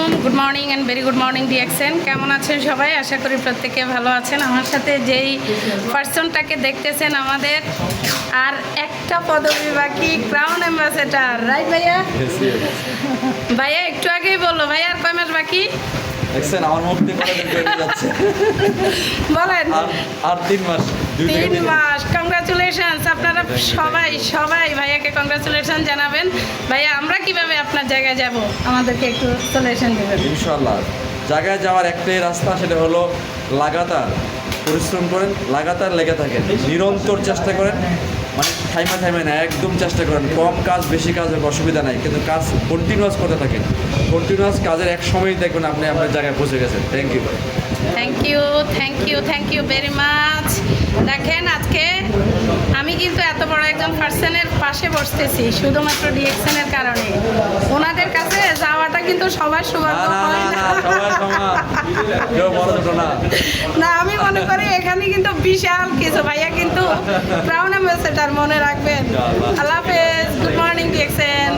আলাইকুম, good morning and very good morning DXN. কেমন আছেন সবাই? আশা করি প্রত্যেকে ভালো আছেন। আমার সাথে যেই পার্সনটাকে দেখতেছেন আমাদের আর একটা পদবি বাকি, ক্রাউন অ্যাম্বাসেডর, রাইট ভাইয়া? ভাইয়া একটু আগেই বললো ভাইয়া আর কয় মাস বাকি দেখছেন আমার মুখ দিয়ে কথা বেরিয়ে যাচ্ছে। বলেন। আর 3 মাস, 2 থেকে 3 3 মাস। মাস। কংগ্রাচুলেশনস, আপনারা সবাই ভাইয়াকে কংগ্রাচুলেশন জানাবেন। ভাইয়া আমরা কিভাবে আপনার জায়গায় যাব, আমাদেরকে একটু সলিউশন দেবেন। ইনশাআল্লাহ জায়গায় যাওয়ার একটাই রাস্তা, সেটা হলো লাগাতার পরিশ্রম করেন, লাগাতার লেগে থাকেন, নিরন্তর চেষ্টা করেন, মানে থাইমা না, একদম চেষ্টা করেন। কম কাজ বেশি কাজ হোক অসুবিধা নাই, কিন্তু কাজ কন্টিনিউয়াস করতে থাকেন। কন্টিনিউয়াস কাজের এক সময়ই দেখবেন আপনি আপনার জায়গায় পৌঁছে গেছেন। Thank you. Thank you very much. দেখেন আজকে আমি কিন্তু এত বড় একজন পার্সনের পাশে বসতেছি শুধুমাত্র ডিএক্সএনের কারণে। ওনাদের কাছে যাওয়াটা কিন্তু সবার সৌভাগ্য হয় না। না, আমি মনে করি এখানে কিন্তু বিশাল কিছু। ভাইয়া কিন্তু ক্রাউন অ্যাম্বাসেডর, মনে রাখবেন। আল্লাহ হাফেজ, গুড মর্নিং ডিএক্সএন।